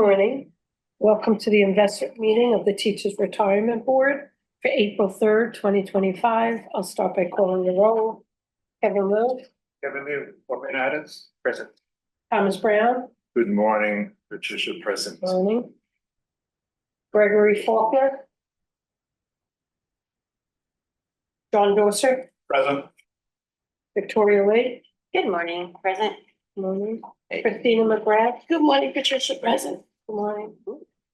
morning. Welcome to the investor meeting of the Teachers Retirement Board for April 3rd, 2025. I'll start by calling the roll. Kevin Liu, Kevin Liu, Corbin Adams, present. Thomas Brown. Good morning, Patricia, present. Morning. Gregory Faulkner. John Dosser. Present. Victoria Lee. Good morning, present. Morning. Christina McGrath. Good morning, Patricia, present. Good morning.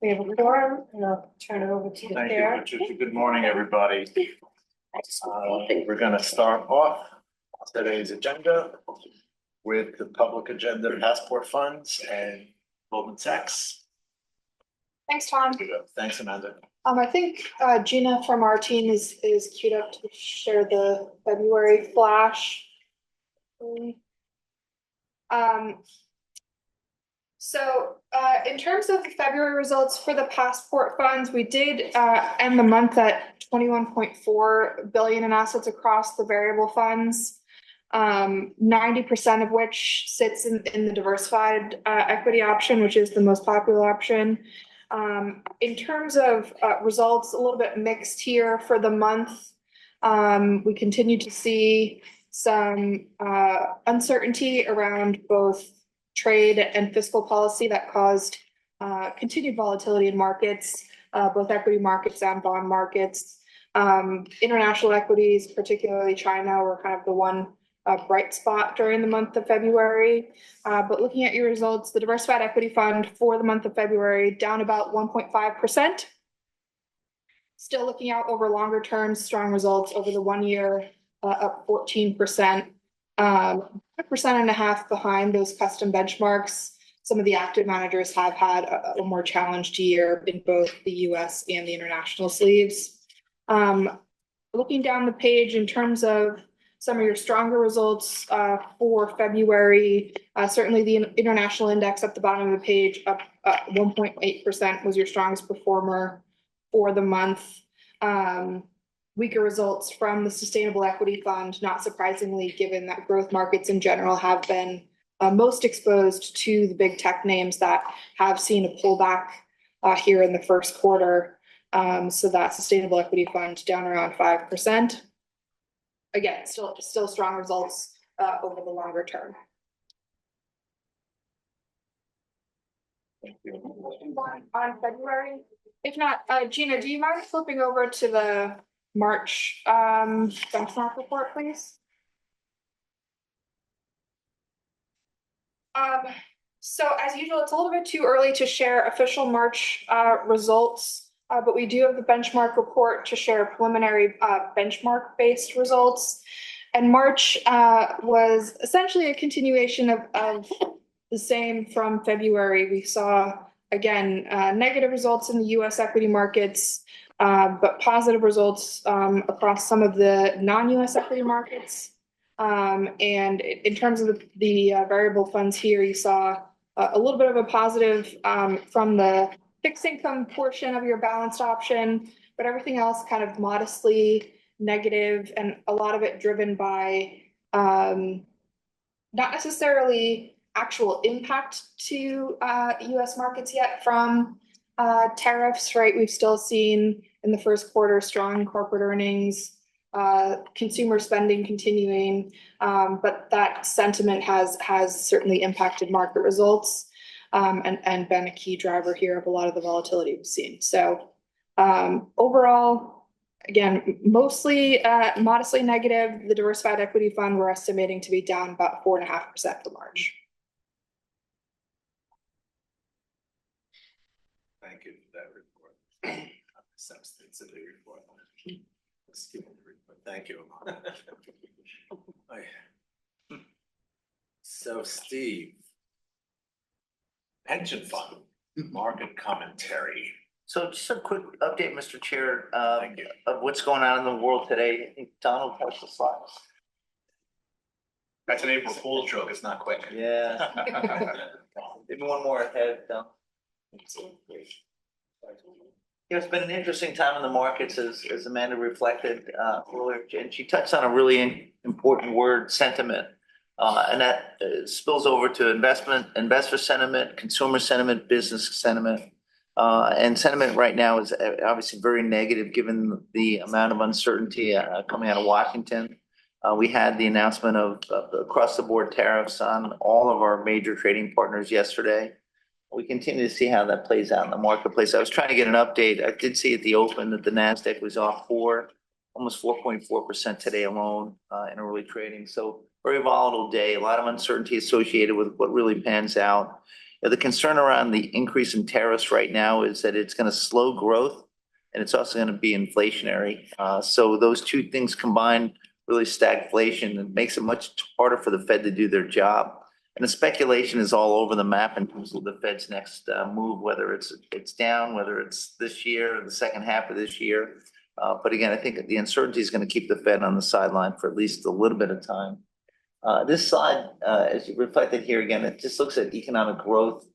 We have a quorum, and I'll turn it over to the Thank you, chair. Patricia. Good morning, everybody. We're going to start off today's agenda with the public agenda passport funds and Goldman Sachs. Thanks, Tom. Thanks, Amanda. I think Gina from our team is queued up to share the February flash. In terms of the February results for the passport funds, we did end the month at 21.4 billion in assets across the variable funds. 90% of which sits in the diversified equity option, which is the most popular option. In terms of results, a little bit mixed here for the month. We continue to see some uncertainty around both trade and fiscal policy that caused continued volatility in markets, both equity markets and bond markets. International equities, particularly China, were kind of the one bright spot during the month of February. But looking at your results, the diversified equity fund for the month of February down about 1.5%. Still looking out over longer term, strong results over the 1 year, up 14%, 1.5% behind those custom benchmarks. Some of the active managers have had a more challenged year in both the US and the international sleeves. Looking down the page in terms of some of your stronger results for February, certainly the international index at the bottom of the page up 1.8% was your strongest performer for the month. Weaker results from the sustainable equity fund, not surprisingly, given that growth markets in general have been most exposed to the big tech names that have seen a pullback here in the first quarter. So that sustainable equity fund down around 5%. Again, still strong results over the longer term. Thank you. On February, if not, Gina, do you mind flipping over to the March benchmark report, please? So as usual, it's a little bit too early to share official March results, but we do have the benchmark report to share preliminary benchmark-based results. And March was essentially a continuation of the same from February. We saw, again, negative results in the US equity markets, but positive results across some of the non-US equity markets. And in terms of the variable funds here, you saw a little bit of a positive from the fixed income portion of your balanced option, but everything else kind of modestly negative, and a lot of it driven by not necessarily actual impact to US markets yet from tariffs, right? We've still seen in the first quarter strong corporate earnings, consumer spending continuing, but that sentiment has certainly impacted market results and been a key driver here of a lot of the volatility we've seen. So overall, again, mostly modestly negative. The diversified equity fund we're estimating to be down about 4.5% for March. Thank you for that report. Substance of the report. Thank you. So, Steve, pension fund market commentary. So just a quick update, Mr. Chair, Thank you. of what's going on in the world today. I think Donald has the slides. That's an April Fool's joke. It's not quick. Yeah. Maybe one more ahead. It's been an interesting time in the markets, as Amanda reflected earlier, and she touched on a really important word, sentiment. And that spills over to investor sentiment, consumer sentiment, business sentiment. And sentiment right now is obviously very negative given the amount of uncertainty coming out of Washington. We had the announcement of across the board tariffs on all of our major trading partners yesterday. We continue to see how that plays out in the marketplace. I was trying to get an update. I did see at the open that the NASDAQ was off almost 4.4% today alone in early trading. So very volatile day, a lot of uncertainty associated with what really pans out. The concern around the increase in tariffs right now is that it's going to slow growth and it's also going to be inflationary. So those two things combined really stagflation and makes it much harder for the Fed to do their job. And the speculation is all over the map in terms of the Fed's next move, whether it's down, whether it's this year or the second half of this year. But again, I think the uncertainty is going to keep the Fed on the sideline for at least a little bit of time. This slide, as you reflected here again, it just looks at economic growth,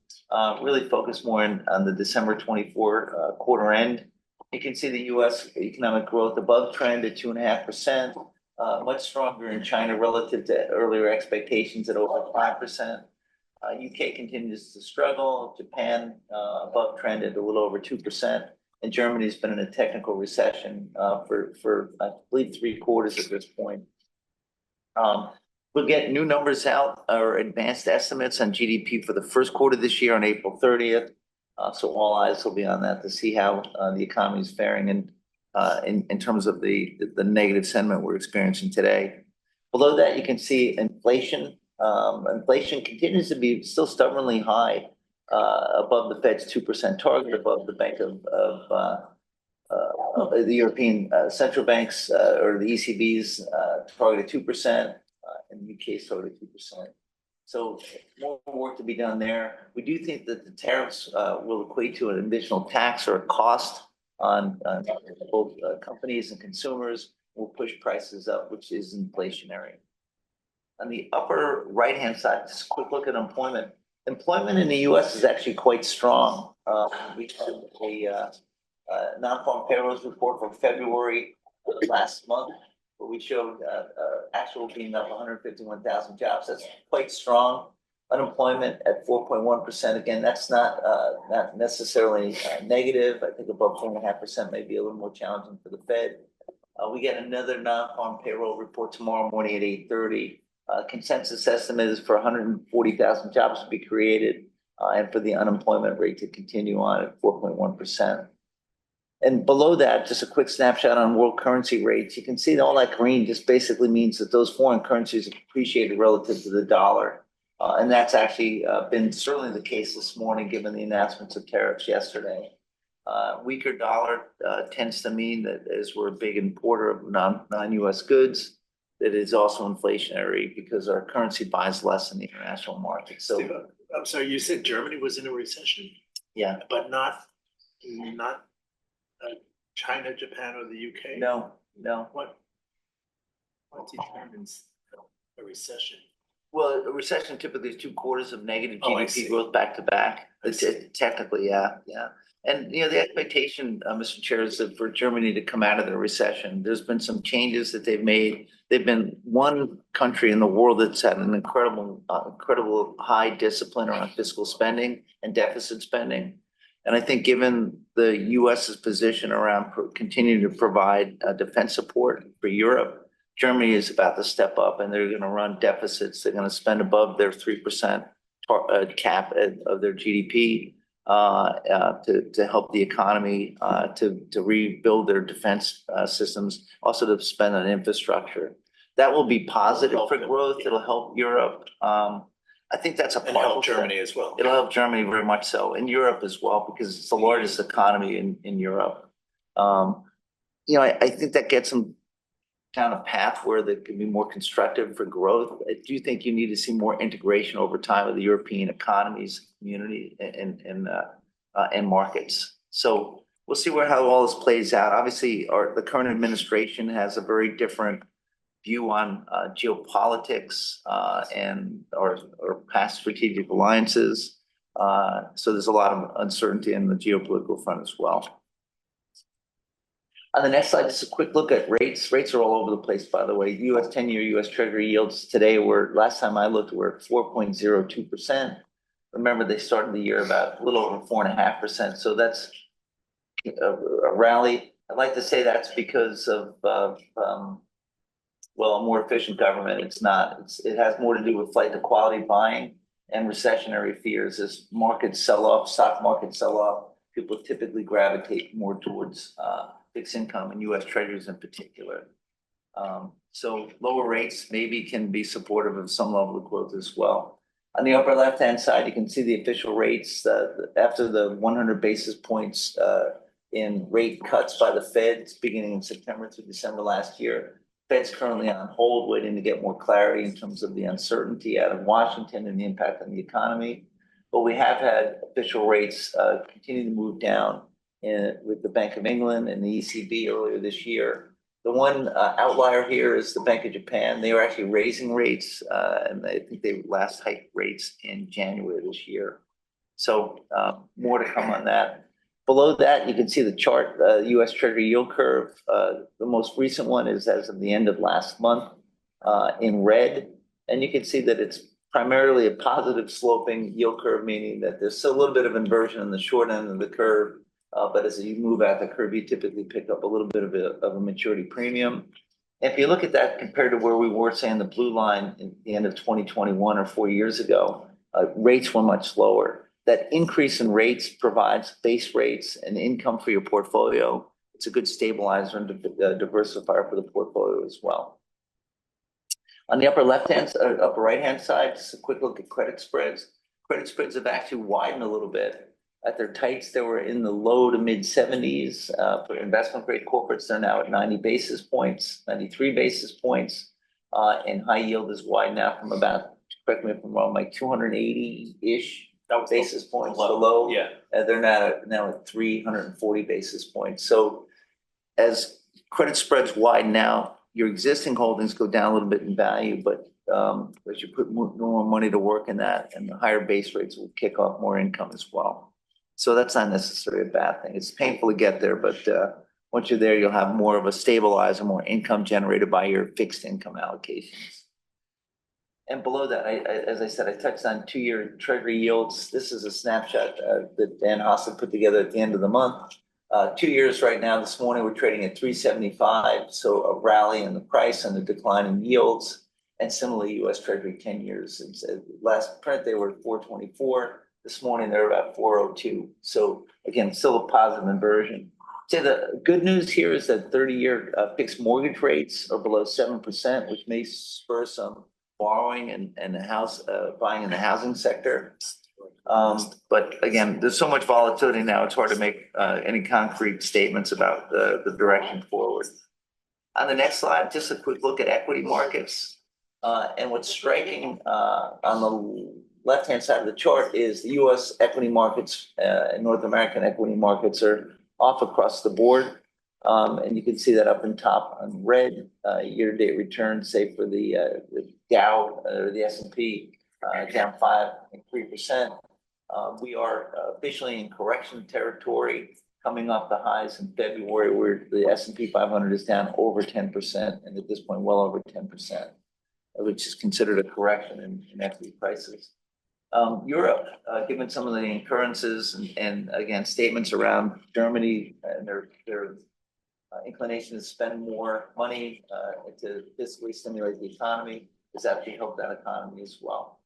really focused more on the December 24 quarter end. You can see the U.S. economic growth above trend at 2.5%. Much stronger in China relative to earlier expectations at over 5%. UK continues to struggle. Japan above trend at a little over 2%. And Germany's been in a technical recession for I believe 3 quarters at this point. We'll get new numbers out or advanced estimates on GDP for the first quarter this year on April 30th. So all eyes will be on that to see how the economy is faring in terms of the negative sentiment we're experiencing today. Below that, you can see inflation. Inflation continues to be still stubbornly high, above the Fed's 2% target, above the Bank of the European Central Banks or the ECB's target of 2%, and the UK's target of 2%. So more work to be done there. We do think that the tariffs will equate to an additional tax or a cost on both companies and consumers, will push prices up, which is inflationary. On the upper right-hand side, just a quick look at employment. Employment in the U.S. is actually quite strong. We had a non-farm payrolls report for February last month, where we showed actual being up 151,000 jobs. That's quite strong. Unemployment at 4.1%. Again, that's not necessarily negative. I think above 4.5% may be a little more challenging for the Fed. We get another non-farm payroll report tomorrow morning at 8:30. Consensus estimate is for 140,000 jobs to be created and for the unemployment rate to continue on at 4.1%. And below that, just a quick snapshot on world currency rates. You can see that all that green just basically means that those foreign currencies have appreciated relative to the dollar. And that's actually been certainly the case this morning, given the announcements of tariffs yesterday. Weaker dollar tends to mean that as we're a big importer of non-U.S. goods, that is also inflationary because our currency buys less in the international market. So, Steve, I'm sorry, you said Germany was in a recession, yeah, but not China, Japan, or the UK? no. What determines a recession? Well, a recession typically is 2 quarters of negative Oh, I GDP see. growth back to back. I see. Technically, yeah. And the expectation, Mr. Chair, is that for Germany to come out of the recession, there's been some changes that they've made. They've been one country in the world that's had an incredible high discipline around fiscal spending and deficit spending. And I think given the U.S.'s position around continuing to provide defense support for Europe, Germany is about to step up and they're going to run deficits. They're going to spend above their 3% cap of their GDP to help the economy, to rebuild their defense systems, also to spend on infrastructure. That will be positive for growth. It'll help Europe. I think that's a And help Germany as well. It'll help Germany very much so, and Europe as well, because it's the largest economy in Europe. I think that gets them down a path where they can be more constructive for growth. I do think you need to see more integration over time of the European economies, community, and markets. So we'll see how all this plays out. Obviously, the current administration has a very different view on geopolitics and or past strategic alliances. So there's a lot of uncertainty in the geopolitical front as well. On the next slide, just a quick look at rates. Rates are all over the place, by the way. US 10-year US Treasury yields today last time I looked, were 4.02%. Remember, they started the year about a little over 4.5%. So that's a rally. I'd like to say that's because of, well, a more efficient government. It's not. It has more to do with flight to quality buying and recessionary fears. As markets sell off, stock markets sell off, people typically gravitate more towards fixed income and US Treasuries in particular. So lower rates maybe can be supportive of some level of growth as well. On the upper left-hand side, you can see the official rates after the 100 basis points in rate cuts by the Fed beginning in September through December last year. Fed's currently on hold, waiting to get more clarity in terms of the uncertainty out of Washington and the impact on the economy. But we have had official rates continue to move down with the Bank of England and the ECB earlier this year. The one outlier here is the Bank of Japan. They were actually raising rates, and I think they last hiked rates in January this year. So more to come on that. Below that, you can see the chart, US Treasury yield curve. The most recent one is as of the end of last month in red. And you can see that it's primarily a positive sloping yield curve, meaning that there's still a little bit of inversion in the short end of the curve. But as you move out the curve, you typically pick up a little bit of a maturity premium. If you look at that compared to where we were, say, in the blue line in the end of 2021 or 4 years ago, rates were much lower. That increase in rates provides base rates and income for your portfolio. It's a good stabilizer and diversifier for the portfolio as well. On the upper right-hand side, just a quick look at credit spreads. Credit spreads have actually widened a little bit. At their tights, they were in the low to mid 70s. For investment grade corporates, they're now at 90 basis points, 93 basis points. And high yield is widened out from about, correct me if I'm wrong, like 280-ish basis points below. Yeah. They're now at 340 basis points. So as credit spreads widen out, your existing holdings go down a little bit in value, but as you put more money to work in that, and the higher base rates will kick off more income as well. So that's not necessarily a bad thing. It's painful to get there, but once you're there, you'll have more of a stabilizer, more income generated by your fixed income allocations. And below that, as I said, I touched on 2-year Treasury yields. This is a snapshot that Dan Hassel put together at the end of the month. 2 years right now, this morning, we're trading at 375. So a rally in the price and a decline in yields. And similarly, US Treasury 10 years. Since last print, they were 424. This morning, they're about 402. So again, still a positive inversion. So the good news here is that 30-year fixed mortgage rates are below 7%, which may spur some borrowing and the house buying in the housing sector. But again, there's so much volatility now, it's hard to make any concrete statements about the direction forward. On the next slide, just a quick look at equity markets. And what's striking on the left-hand side of the chart is the US equity markets and North American equity markets are off across the board. And you can see that up in top on red, year-to-date returns, say for the Dow or the S&P, down 5.3%. We are officially in correction territory, coming off the highs in February, where the S&P 500 is down over 10%, and at this point, well over 10%, which is considered a correction in equity prices. Europe, given some of the occurrences and again, statements around Germany and their inclination to spend more money to fiscally stimulate the economy, has actually helped that economy as well.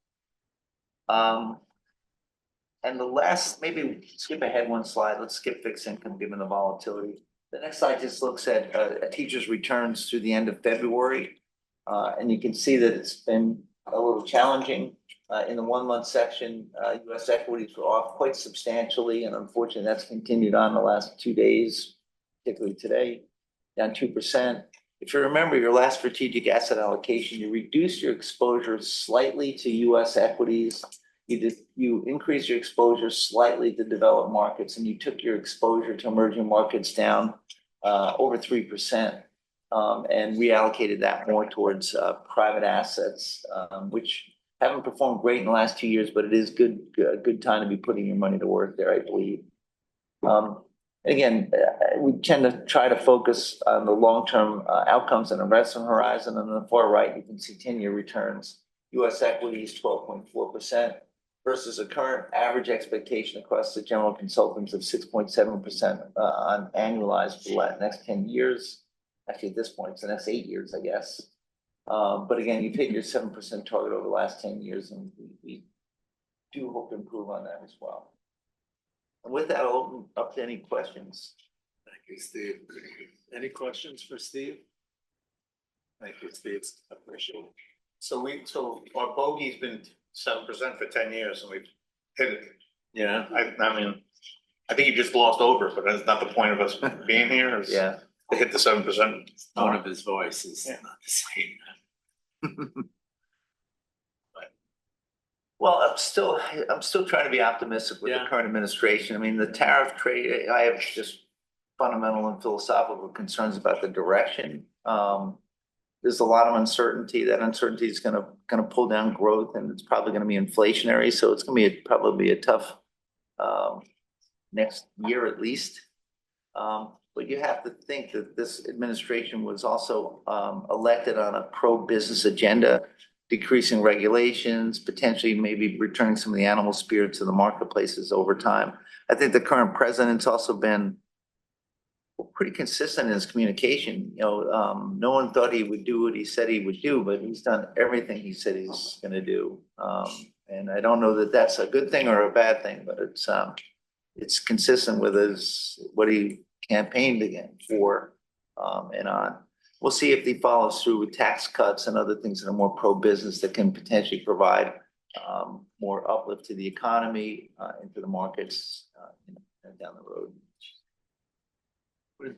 And the last, maybe skip ahead one slide. Let's skip fixed income given the volatility. The next slide just looks at teachers' returns through the end of February. And you can see that it's been a little challenging. In the 1 month section, US equities were off quite substantially. And unfortunately, that's continued on the last 2 days, particularly today, down 2%. If you remember your last strategic asset allocation, you reduced your exposure slightly to US equities. You increased your exposure slightly to developed markets, and you took your exposure to emerging markets down over 3%, and reallocated that more towards private assets, which haven't performed great in the last 2 years, but it is good time to be putting your money to work there, I believe. Again, we tend to try to focus on the long-term outcomes and investment horizon. And on the far right, you can see 10-year returns. US equities 12.4% versus a current average expectation across the general consultants of 6.7% on annualized for the next 10 years. Actually, at this point, it's the next 8 years, I guess. But again, you've hit your 7% target over the last 10 years, and we do hope to improve on that as well. And with that, I'll open up to any questions. Thank you, Steve. Any questions for Steve? Thank you, Steve. Appreciate it. So our bogey's been 7% for 10 years and we've hit it. Yeah. I mean, I think you just lost over, but that's not the point of us being here, is Yeah. to hit the 7%. Tone of his voice is Yeah. not the same. Well, I'm still trying to be optimistic with the Yeah. current administration. I mean, the tariff trade, I have just fundamental and philosophical concerns about the direction. There's a lot of uncertainty. That uncertainty is gonna pull down growth, and it's probably gonna be inflationary. So it's gonna be probably a tough next year at least. But you have to think that this administration was also elected on a pro-business agenda, decreasing regulations, potentially maybe returning some of the animal spirits to the marketplaces over time. I think the current president's also been pretty consistent in his communication. No one thought he would do what he said he would do, but he's done everything he said he's gonna do. And I don't know that that's a good thing or a bad thing, but it's consistent with what he campaigned again for, and on. We'll see if he follows through with tax cuts and other things that are more pro-business that can potentially provide more uplift to the economy, into the markets, down the road. Would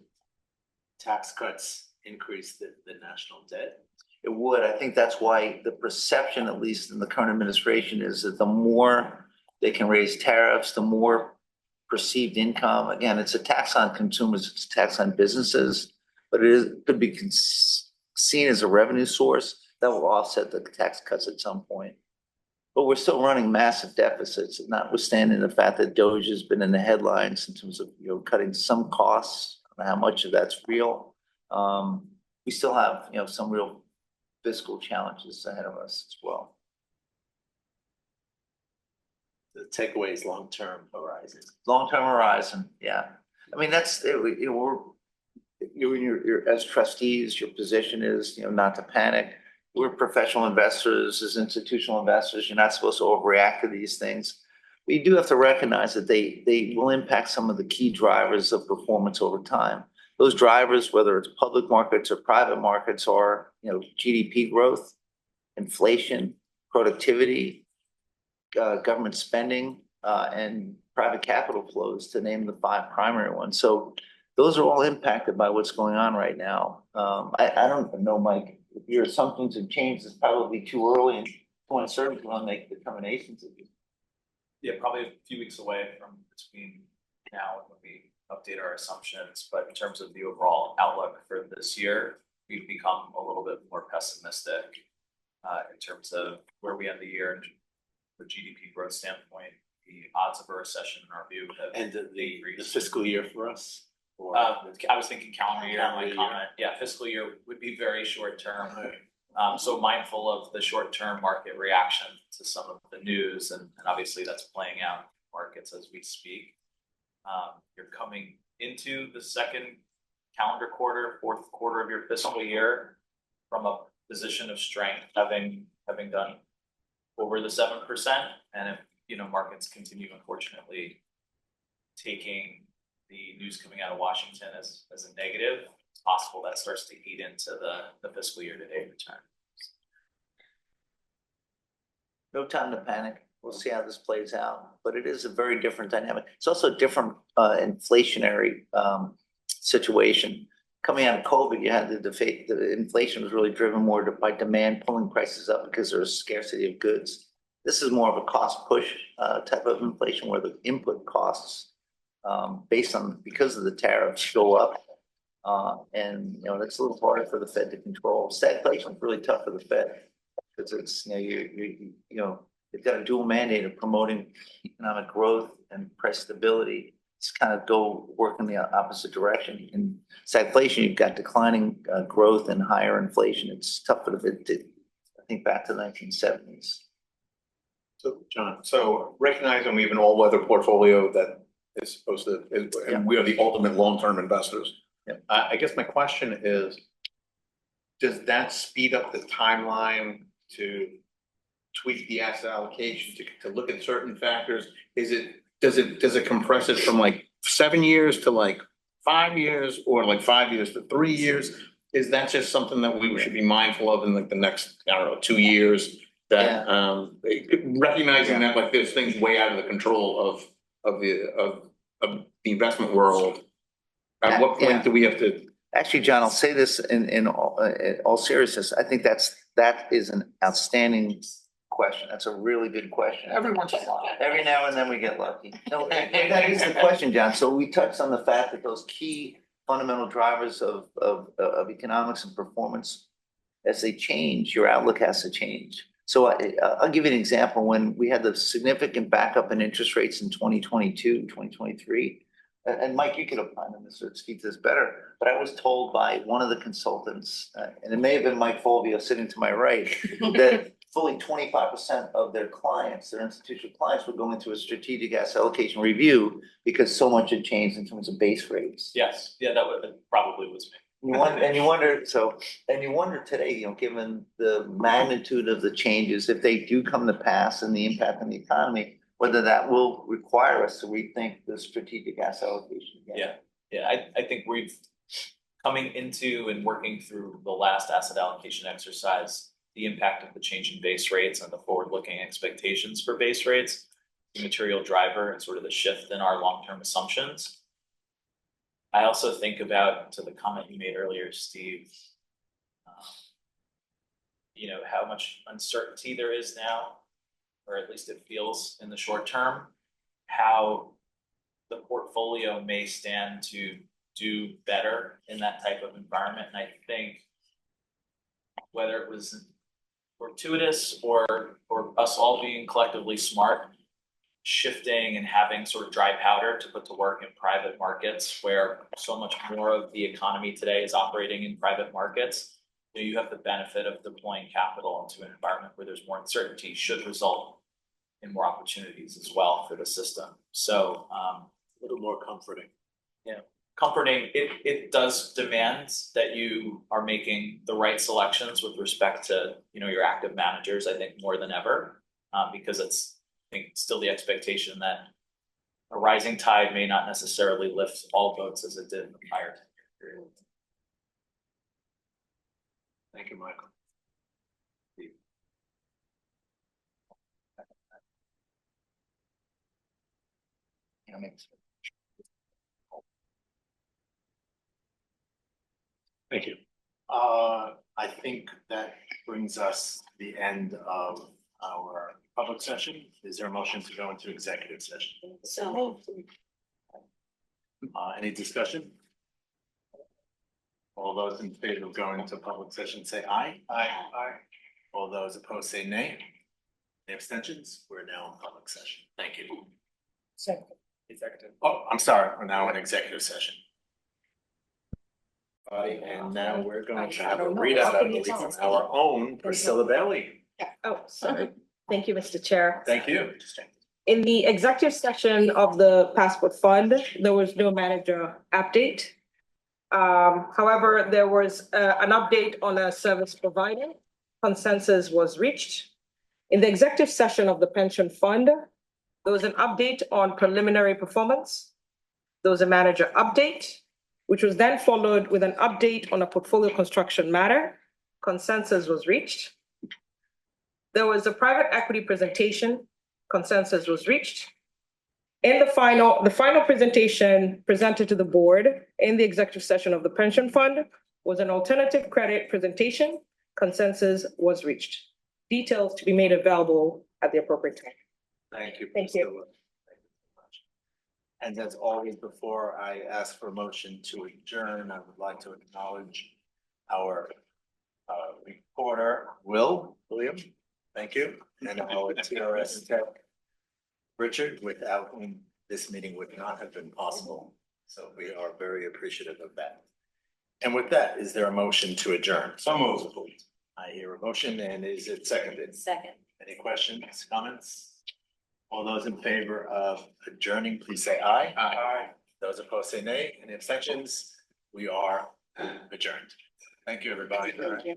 tax cuts increase the national debt? It would. I think that's why the perception, at least in the current administration, is that the more they can raise tariffs, the more perceived income. Again, it's a tax on consumers, it's a tax on businesses, but it could be seen as a revenue source that will offset the tax cuts at some point. But we're still running massive deficits, notwithstanding the fact that DOGE has been in the headlines in terms of cutting some costs. I don't know how much of that's real. We still have some real fiscal challenges ahead of us as well. The takeaway is long-term horizon. Long-term horizon, yeah. I mean, that's you're as trustees, your position is not to panic. We're professional investors, as institutional investors. You're not supposed to overreact to these things. We do have to recognize that they will impact some of the key drivers of performance over time. Those drivers, whether it's public markets or private markets, are GDP growth, inflation, productivity, government spending, and private capital flows, to name the 5 primary ones. So those are all impacted by what's going on right now. I don't know, Mike, if your assumptions have changed. It's probably too early and too uncertain to make determinations. Yeah, probably a few weeks away from between now and when we update our assumptions. But in terms of the overall outlook for this year, we've become a little bit more pessimistic in terms of where we end the year from a GDP growth standpoint. The odds of a recession, in our view, have And the increased. fiscal year for us? Or I was thinking calendar year, Calendar my year. comment. Yeah, fiscal year would be very short term. So mindful of the short-term market reaction to some of the news, and obviously that's playing out in markets as we speak. You're coming into the second calendar quarter, fourth quarter of your fiscal year from a position of strength, having done over the 7%. And if markets continue, unfortunately, taking the news coming out of Washington as a negative, it's possible that starts to eat into the fiscal year to date return. No time to panic. We'll see how this plays out, but it is a very different dynamic. It's also a different inflationary situation. Coming out of COVID, you had the inflation was really driven more by demand pulling prices up because there was scarcity of goods. This is more of a cost push type of inflation, where the input costs because of the tariffs go up, and it's a little harder for the Fed to control. Stagflation is really tough for the Fed because it's they've got a dual mandate of promoting economic growth and price stability. kind of go work in the opposite direction. In stagflation, you've got declining growth and higher inflation. It's tough for I think back to the 1970s. So, John, so recognizing we have an all-weather portfolio that is supposed to, and we are the ultimate long-term investors. Yeah. I guess my question is, does that speed up the timeline to tweak the asset allocation, to look at certain factors? Does it compress it from like 7 years to like 5 years, or like 5 years to 3 years? Is that just something that we should be mindful of in like the next, I don't know, 2 years? That, recognizing that like there's things way out of the control of the investment world. At what point do we have to? Actually, John, I'll say this in all seriousness. I think that is an outstanding question. That's a really good question. Every once in a while. Every now and then we get lucky. No, that is the question, John. So we touched on the fact that those key fundamental drivers of economics and performance, as they change, your outlook has to change. So I'll give you an example. When we had the significant backup in interest rates in 2022, 2023, and Mike, you could opine on this or speak to this better, but I was told by one of the consultants, and it may have been Mike Fulvio sitting to my right, that fully 25% of their clients, their institutional clients, were going through a strategic asset allocation review because so much had changed in terms of base rates. Yes, yeah, that probably was me. You wonder today, given the magnitude of the changes, if they do come to pass and the impact on the economy, whether that will require us to rethink the strategic asset allocation again. Yeah, I think we've coming into and working through the last asset allocation exercise, the impact of the change in base rates and the forward-looking expectations for base rates, the material driver and sort of the shift in our long-term assumptions. I also think about, to the comment you made earlier, Steve, how much uncertainty there is now, or at least it feels in the short term, how the portfolio may stand to do better in that type of environment. And I think whether it was fortuitous or us all being collectively smart, shifting and having sort of dry powder to put to work in private markets, where so much more of the economy today is operating in private markets, you have the benefit of deploying capital into an environment where there's more uncertainty, should result in more opportunities as well for the system. So A little more comforting. Comforting, it does demand that you are making the right selections with respect to your active managers, I think, more than ever, because it's, I think, still the expectation that a rising tide may not necessarily lift all boats as it did in the prior 10-year period. Thank you, Michael. Thank you. I think that brings us to the end of our public session. Is there a motion to go into executive session? So, Any discussion? All those in favor of going into public session say aye. Aye. Aye. All those opposed say nay. Any abstentions? We're now in public session. Thank you. Second. Executive. Oh, I'm sorry. We're now in executive session. And now we're going to have a readout, I believe, from our own Priscilla Bailey. Oh, Sorry. Thank you, Mr. Chair. Thank you. In the executive session of the Passport Fund, there was no manager update. However, there was an update on a service provider. Consensus was reached. In the executive session of the Pension Fund, there was an update on preliminary performance. There was a manager update, which was then followed with an update on a portfolio construction matter. Consensus was reached. There was a private equity presentation. Consensus was reached. In the final presentation presented to the board in the executive session of the Pension Fund was an alternative credit presentation. Consensus was reached. Details to be made available at the appropriate time. Thank you. Thank you. Priscilla. Thank you so much. And as always, before I ask for a motion to adjourn, I would like to acknowledge our reporter, William. Thank you. And our TRS tech, Richard, without whom this meeting would not have been possible. So we are very appreciative of that. And with that, is there a motion to adjourn? So moved. I hear a motion, and is it seconded? Second. Any questions, comments? All those in favor of adjourning, please say aye. Aye. Those opposed say nay. Any abstentions? We are adjourned. Thank you, everybody. Thank you.